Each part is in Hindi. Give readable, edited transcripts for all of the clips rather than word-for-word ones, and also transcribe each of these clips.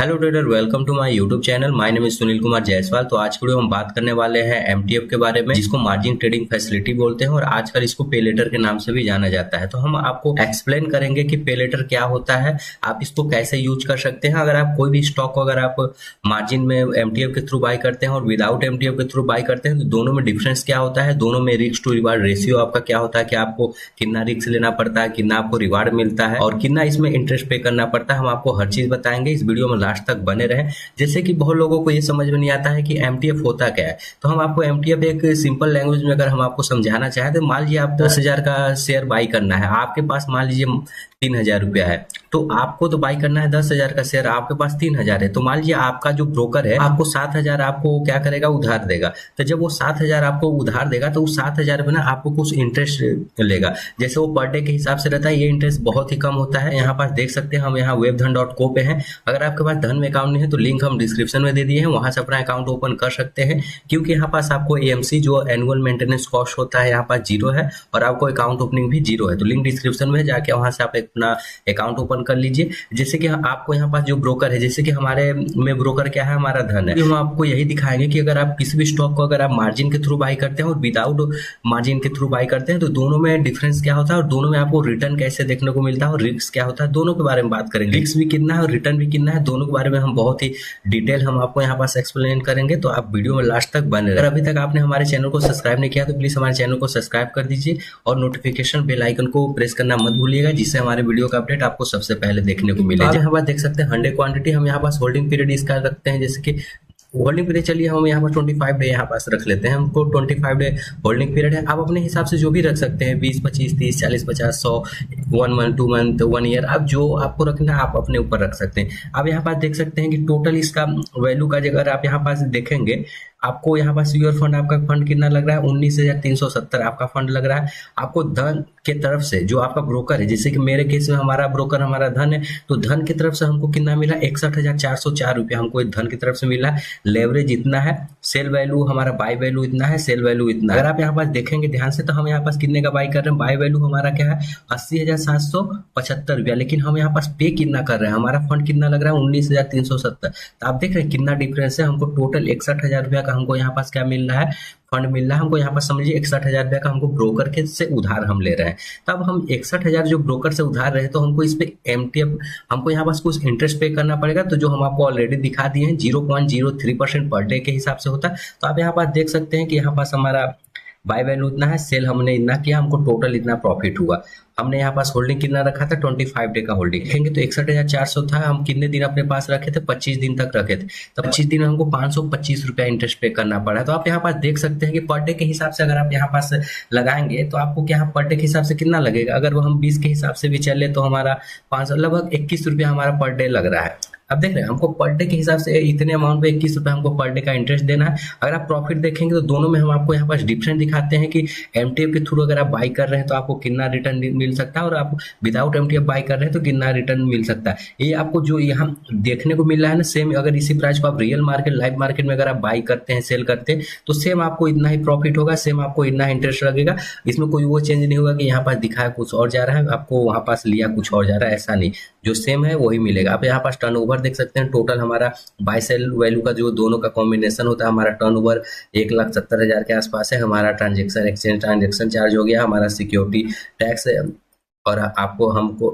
Hello trader, welcome to my YouTube channel. My name is Sunil Kumar Jaiswal. तो आज की वीडियो हम बात करने वाले हैं एमटीएफ के बारे में, जिसको मार्जिन ट्रेडिंग फैसिलिटी बोलते हैं और आजकल इसको पे लेटर के नाम से भी जाना जाता है। तो हम आपको एक्सप्लेन करेंगे कि पे लेटर क्या होता है, आप इसको कैसे यूज कर सकते हैं। अगर आप कोई भी स्टॉक को अगर आप मार्जिन में एमटीएफ के थ्रू बाय करते हैं और विदाउट एमटीएफ के थ्रू बाय करते हैं तो दोनों में डिफरेंस क्या होता है, दोनों में रिस्क टू रिवार्ड रेशियो आपका क्या होता है कि आपको कितना रिस्क लेना पड़ता है, कितना आपको रिवार्ड मिलता है और कितना इसमें इंटरेस्ट पे करना पड़ता है। हम आपको हर चीज बताएंगे, इस वीडियो में लास्ट तक बने रहे। जैसे कि बहुत लोगों को ये समझ में नहीं आता है कि एमटीएफ होता क्या है, तो हम आपको एमटीएफ एक सिंपल लैंग्वेज में अगर हम आपको समझाना चाहें तो मान लीजिए आप 10,000 का शेयर बाई करना है, आपके पास मान लीजिए 3,000 रुपया है, तो आपको तो बाई करना है 10,000 का शेयर, आपके पास 3,000 है। तो मान लीजिए आपका जो ब्रोकर है आपको 7,000 आपको क्या करेगा, उधार देगा। तो जब वो 7,000 आपको उधार देगा तो उस 7,000 पे ना आपको कुछ इंटरेस्ट लेगा। जैसे वो पर डे के हिसाब से रहता है, ये इंटरेस्ट बहुत ही कम होता है। यहाँ पास देख सकते हैं, हम यहाँ webdhan.co पे हैं। अगर आपके पास धन में अकाउंट नहीं है तो लिंक हम डिस्क्रिप्शन में दे दिए हैं, वहां से अपना अकाउंट ओपन कर सकते हैं। क्योंकि यहाँ पास आपको एएमसी जो एनुअल मेंटेनेंस कॉस्ट होता है यहाँ पास 0 है और आपको अकाउंट ओपनिंग भी 0 है। तो लिंक डिस्क्रिप्शन में जाके वहां से आप अपना अकाउंट ओपन कर लीजिए। जैसे कि आपको यहाँ पास जो ब्रोकर है, जैसे कि हमारे में ब्रोकर क्या है, हमारा धन है। हम आपको यही दिखाएंगे कि अगर आप किसी भी स्टॉक को अगर आप मार्जिन के थ्रू बाई करते हैं और विदाउट मार्जिन के थ्रू बाई करते हैं तो दोनों में डिफरेंस क्या होता है और दोनों में आपको रिटर्न कैसे देखने को मिलता है और रिस्क क्या होता है, दोनों के बारे में बात करेंगे। रिस्क भी कितना है और रिटर्न भी कितना है, दोनों के बारे में हम बहुत ही डिटेल हम आपको यहाँ पास एक्सप्लेन करेंगे। तो आप वीडियो में लास्ट तक बने रहे। अगर अभी तक आपने हमारे चैनल को सब्सक्राइब नहीं किया तो प्लीज हमारे चैनल को सब्सक्राइब कर दीजिए और नोटिफिकेशन बेल आइकन को प्रेस करना मत भूलिएगा, जिससे हमारे वीडियो का अपडेट आपको सबसे पहले देखने को मिले। यहाँ पर देख सकते हैं 100 क्वांटिटी, हम यहाँ पास होल्डिंग पीरियड इसका रखते हैं। जैसे कि होल्डिंग पीरियड, चलिए हम यहाँ पर 25 डे यहाँ पास रख लेते हैं। हमको 25 डे होल्डिंग पीरियड है। आप अपने हिसाब से जो भी रख सकते हैं, 20, 25, 30, 40, 50, 100, 1 मंथ, 2 मंथ, 1 ईयर, आप जो आपको रखना है आप अपने ऊपर रख सकते हैं। आप यहाँ पास देख सकते हैं कि टोटल इसका वैल्यू का अगर आप यहाँ पास देखेंगे, आपको यहाँ पास योर फंड, आपका फंड कितना लग रहा है, 19,370 आपका फंड लग रहा है। आपको धन के तरफ से जो आपका ब्रोकर है, जैसे कि मेरे केस में हमारा ब्रोकर हमारा धन है, तो धन की तरफ से हमको कितना मिला, 61,404 रुपया हमको धन की तरफ से मिला है। लेवरेज इतना है, सेल वैल्यू हमारा बाय वैल्यू इतना है, सेल वैल्यू इतना। अगर आप यहाँ पास देखेंगे ध्यान से तो हम यहाँ पास कितने का बाई कर रहे हैं, बाय वैल्यू हमारा क्या है 80,775 रुपया, लेकिन हम यहाँ पास पे कितना कर रहे हैं, हमारा फंड कितना लग रहा है 19,370। तो आप देख रहे हैं कितना डिफरेंस है। हमको टोटल 61,000 रुपया का हमको यहाँ पास क्या मिल रहा है, फंड मिल रहा है। हमको यहाँ पर समझिए 61,000 रुपया का हमको ब्रोकर के से उधार हम ले रहे हैं। तब हम 61,000 जो ब्रोकर से उधार रहे तो हमको इस पे एमटीएफ हमको यहाँ पास कुछ इंटरेस्ट पे करना पड़ेगा, तो जो हम आपको ऑलरेडी दिखा दिए हैं 0.03% पर डे के हिसाब से होता है। तो आप यहाँ पास देख सकते हैं कि यहाँ पास हमारा बाय वैल्यू इतना है, सेल हमने इतना किया, हमको टोटल इतना प्रॉफिट हुआ। हमने यहाँ पास होल्डिंग कितना रखा था, 25 डे का होल्डिंग देखेंगे तो 61,400 था। हम कितने दिन अपने पास रखे थे, 25 दिन तक रखे थे। तो 25 दिन में हमको 525 रुपया इंटरेस्ट पे करना पड़ा। तो आप यहाँ पास देख सकते हैं कि पर डे के हिसाब से अगर आप यहाँ पास लगाएंगे तो आपको क्या पर डे के हिसाब से कितना लगेगा। अगर वो हम 20 के हिसाब से भी चले तो हमारा 500 लगभग 21 रुपया हमारा पर डे लग रहा है। अब देख रहे हैं हमको पर डे के हिसाब से इतने अमाउंट पे 21 रुपया हमको पर डे का इंटरेस्ट देना है। अगर आप प्रॉफिट देखेंगे तो दोनों में हम आपको यहाँ पास डिफरेंस दिखाते हैं कि एमटीएफ के थ्रू अगर आप बाई कर रहे हैं तो आपको कितना रिटर्न मिल सकता है और आप विदाउट एमटीएफ बाई कर रहे हैं तो कितना रिटर्न मिल सकता है। ये आपको जो यहाँ देखने को मिल रहा है ना, सेम अगर इसी प्राइस को आप रियल मार्केट लाइव मार्केट में अगर आप बाई करते हैं, सेल करते हैं तो सेम आपको इतना ही प्रॉफिट होगा, सेम आपको इतना इंटरेस्ट लगेगा। इसमें कोई वो चेंज नहीं होगा कि यहाँ पास दिखाया कुछ और जा रहा है, आपको वहाँ पास लिया कुछ और जा रहा है, ऐसा नहीं। जो सेम है वही मिलेगा। आप यहाँ पास टर्नओवर देख सकते हैं, टोटल हमारा बाय सेल वैल्यू का जो दोनों का कॉम्बिनेशन होता है, हमारा टर्नओवर 1,70,000 के आसपास है। हमारा ट्रांजेक्शन एक्सचेंज ट्रांजेक्शन चार्ज हो गया, हमारा सिक्योरिटी टैक्स है और आपको हमको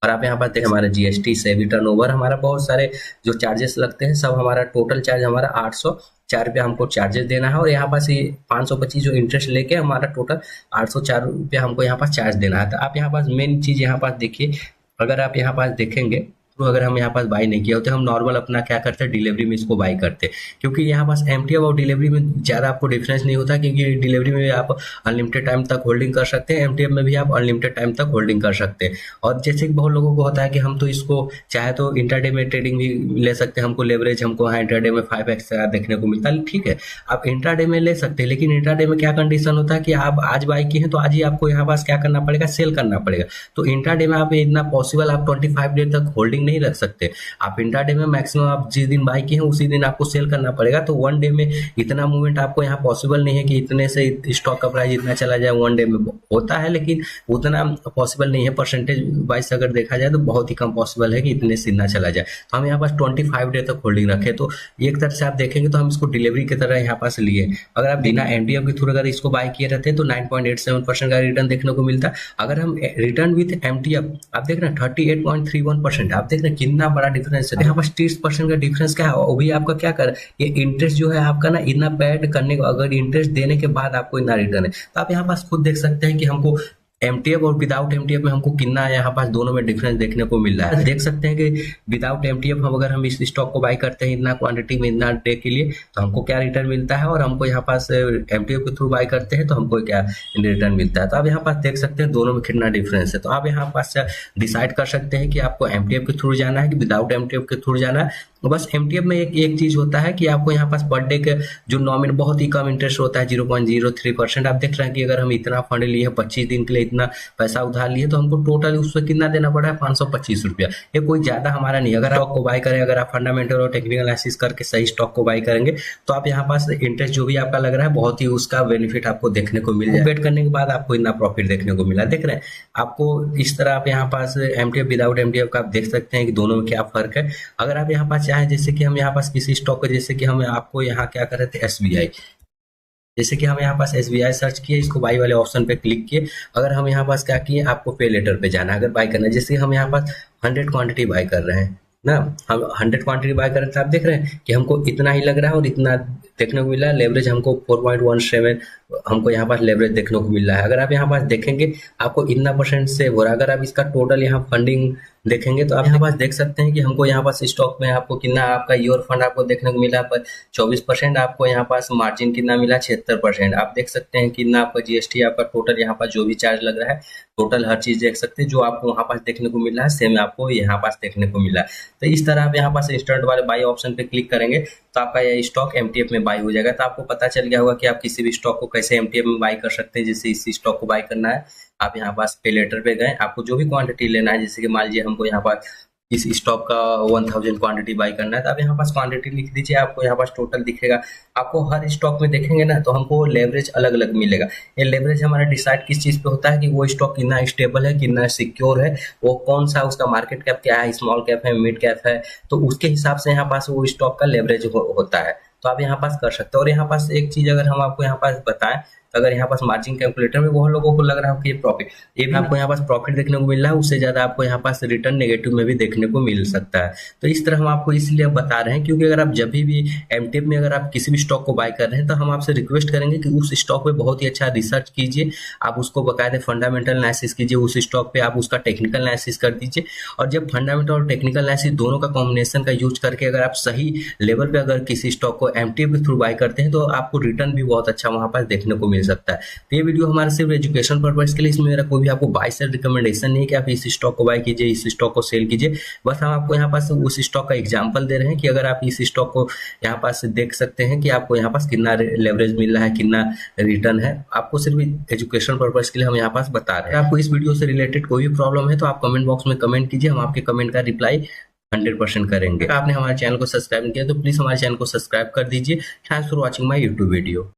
और आप यहाँ पर देखें हमारा जीएसटी से भी टर्नओवर, हमारा बहुत सारे जो चार्जेस लगते हैं सब हमारा टोटल चार्ज हमारा 804 रुपया हमको चार्जेस देना है। और यहाँ पास ये 525 जो इंटरेस्ट लेके हमारा टोटल 804 रुपया हमको यहाँ पास चार्ज देना है। तो आप यहाँ पास मेन चीज यहाँ पास देखिए, अगर आप यहाँ पास देखेंगे तो अगर हम यहाँ पास बाई नहीं किया होते, हम नॉर्मल अपना क्या करते हैं, डिलीवरी में इसको बाई करते हैं। क्योंकि यहाँ पास एमटीएफ और डिलीवरी में ज़्यादा आपको डिफरेंस नहीं होता, क्योंकि डिलीवरी में आप अनलिमिटेड टाइम तक होल्डिंग कर सकते हैं, एमटीएफ में भी आप अनलिमिटेड टाइम तक होल्डिंग कर सकते हैं। और जैसे कि बहुत लोगों को होता है कि हम तो इसको चाहे तो इंट्राडे में ट्रेडिंग भी ले सकते हैं, हमको लेवरेज हमको यहाँ इंट्राडे में 5x देखने को मिलता है, ठीक है आप इंट्राडे में ले सकते हैं। लेकिन इंट्राडे में क्या कंडीशन होता है कि आप आज बाई किए हैं तो आज ही आपको यहाँ पास क्या करना पड़ेगा, सेल करना पड़ेगा। तो इंट्राडे में आप इतना पॉसिबल आप 25 डे तक होल्डिंग होल्डिंग नहीं रख सकते। आप इंट्राडे में मैक्सिमम आप जिस दिन बाई किए हैं उसी दिन आपको सेल करना पड़ेगा। तो वन डे में इतना मूवमेंट आपको यहाँ पॉसिबल नहीं है कि इतने से स्टॉक का प्राइस इतना चला जाए। वन डे में होता है लेकिन उतना पॉसिबल नहीं है। परसेंटेज वाइज अगर देखा जाए तो बहुत ही कम पॉसिबल है कि इतने से इतना चला जाए। तो हम यहाँ पास 25 डे तक होल्डिंग रखे। तो एक तरह से आप देखेंगे तो हम इसको डिलीवरी की तरह यहाँ पास लिए। अगर आप बिना एमटीएफ के थ्रू अगर इसको बाय किए रहते तो 9.87% का रिटर्न देखने को मिलता। अगर हम रिटर्न विथ एमटीएफ आप देख रहे हैं 38.31%। आप देख रहे हैं कितना बड़ा डिफरेंस है। यहाँ पर 30% का डिफरेंस क्या है, वो भी आपका क्या कर ये इंटरेस्ट जो है आपका ना इतना पेड करने को, अगर इंटरेस्ट देने के बाद आपको इतना रिटर्न है। तो आप यहाँ पास खुद देख सकते हैं कि हमको एमटीएफ और विदाउट एमटीएफ में हमको कितना यहाँ पास दोनों में डिफरेंस देखने को मिल रहा है। देख सकते हैं कि विदाउट एमटीएफ हम अगर हम इस स्टॉक को बाय करते हैं इतना क्वांटिटी में इतना डे के लिए तो हमको क्या रिटर्न मिलता है, और हमको यहाँ पास एमटीएफ के थ्रू बाय करते हैं तो हमको क्या रिटर्न मिलता है। तो आप यहाँ पास देख सकते हैं दोनों में कितना डिफरेंस है। तो आप यहाँ पास डिसाइड कर सकते हैं कि आपको एमटीएफ के थ्रू जाना है कि विदाउट एमटीएफ के थ्रू जाना है। बस एमटीएफ में एक चीज होता है कि आपको यहाँ पास पर डे के जो नॉमिनल बहुत ही कम इंटरेस्ट होता है 0.03%। आप देख रहे हैं कि अगर हम इतना फंड लिए 25 दिन के लिए इतना पैसा उधार लिए तो हमको टोटल उसमें कितना देना पड़ा है 525 रुपया। ये कोई ज्यादा हमारा नहीं। अगर आप को बाय करें, अगर आप फंडामेंटल और टेक्निकल एनालिसिस करके सही स्टॉक को बाय करेंगे तो आप यहाँ पास इंटरेस्ट जो भी आपका लग रहा है बहुत ही उसका बेनिफिट आपको देखने को मिल जाए। वेट करने के बाद आपको इतना प्रॉफिट देखने को मिला। देख रहे हैं आपको इस तरह आप यहाँ पास एमटीएफ विदाउट एमटीएफ का आप देख सकते हैं कि दोनों में क्या फर्क है। अगर आप यहाँ पास चाहें जैसे कि हम यहाँ पास किसी स्टॉक को, जैसे कि हम आपको यहाँ क्या कर रहे थे एसबीआई, जैसे कि हम यहाँ पास एसबीआई सर्च किए, इसको बाई वाले ऑप्शन पे क्लिक किए। अगर हम यहाँ पास क्या किए, आपको पे लेटर पे जाना है अगर बाय करना है। जैसे हम यहाँ पास 100 क्वांटिटी बाय कर रहे हैं ना, हम 100 क्वांटिटी बाय कर रहे थे। आप देख रहे हैं कि हमको इतना ही लग रहा है और इतना देखने को मिला। लेवरेज हमको 4.17 हमको यहाँ पास लेवरेज देखने को मिल रहा है। अगर आप यहाँ पास देखेंगे आपको इतना परसेंट से हो रहा है। अगर आप इसका टोटल यहाँ फंडिंग देखेंगे तो आप यहाँ पास देख सकते हैं कि हमको यहाँ पास स्टॉक में आपको कितना आपका ईयर फंड आपको देखने को मिला पर 24%। आपको यहाँ पास मार्जिन कितना मिला 76%। आप देख सकते हैं कितना आपका जीएसटी आपका टोटल यहाँ पास जो भी चार्ज लग रहा है टोटल हर चीज देख सकते हैं। जो आपको वहाँ पास देखने को मिल रहा है सेम आपको यहाँ पास देखने को मिला है। तो इस तरह आप यहाँ पास इंस्टेंट वाले बाई ऑप्शन पे क्लिक करेंगे तो आपका यह स्टॉक एमटीएफ में बाई हो जाएगा। तो आपको पता चल गया होगा कि आप किसी भी स्टॉक को कैसे एमटीएफ में बाई कर सकते हैं। जैसे इसी स्टॉक को बाई करना है, आप यहाँ पास पे लेटर पे गए, आपको जो भी क्वांटिटी लेना है, जैसे कि मान लीजिए हमको यहाँ पास इस स्टॉक का 1000 क्वांटिटी बाई करना है तो आप यहाँ पास क्वांटिटी लिख दीजिए। आपको यहाँ पास टोटल दिखेगा। आपको हर स्टॉक में देखेंगे ना तो हमको लेवरेज अलग अलग मिलेगा। ये लेवरेज हमारा डिसाइड किस चीज पे होता है कि वो स्टॉक कितना स्टेबल है, कितना सिक्योर है, वो कौन सा उसका मार्केट कैप क्या है, स्मॉल कैप है, मिड कैप है, तो उसके हिसाब से यहाँ पास वो स्टॉक का लेवरेज होता है। तो आप यहाँ पास कर सकते हैं। और यहाँ पास एक चीज अगर हम आपको यहाँ पास बताएं तो अगर यहाँ पास मार्जिन कैलकुलेटर में बहुत लोगों को लग रहा है कि ये प्रॉफिट, ये भी आपको यहाँ पास प्रॉफिट देखने को मिल रहा है, उससे ज्यादा आपको यहाँ पास रिटर्न नेगेटिव में भी देखने को मिल सकता है। तो इस तरह हम आपको इसलिए बता रहे हैं क्योंकि अगर आप जब भी एमटीएफ में अगर आप किसी भी स्टॉक को बाय कर रहे हैं तो हम आपसे रिक्वेस्ट करेंगे कि उस स्टॉक पे बहुत ही अच्छा रिसर्च कीजिए। आप उसको बकायदे फंडामेंटल एनालिसिस कीजिए, उस स्टॉक पे आप उसका टेक्निकल एनालिसिस कर दीजिए। और जब फंडामेंटल और टेक्निकल एनालिसिस दोनों का कॉम्बिनेशन का यूज करके अगर आप सही लेवल पे अगर किसी स्टॉक को एमटीएफ के थ्रू बाय करते हैं तो आपको रिटर्न भी बहुत अच्छा वहां पर देखने को मिल सकता है। वीडियो हमारा सिर्फ एजुकेशन पर्पस के लिए, इसमें मेरा कोई भी आपको बाय सेल रिकमेंडेशन नहीं है कि आप इस स्टॉक को बाय कीजिए, इस स्टॉक को सेल कीजिए। बस हम आपको यहाँ पास उस स्टॉक का एग्जांपल दे रहे हैं कि अगर आप इस स्टॉक को यहाँ पास देख सकते हैं कि आपको यहाँ पास कितना लेवरेज मिल रहा है, कितना रिटर्न है। आपको सिर्फ एजुकेशन पर्पस के लिए हम यहाँ पास बता रहे हैं। आपको इस वीडियो से रिलेटेड कोई भी प्रॉब्लम है तो आप कमेंट बॉक्स में कमेंट कीजिए, हम आपके कमेंट का रिप्लाई 100% करेंगे। आपने हमारे चैनल को सब्सक्राइब किया तो प्लीज हमारे चैनल को सब्सक्राइब कर दीजिए। Thanks for watching my YouTube video.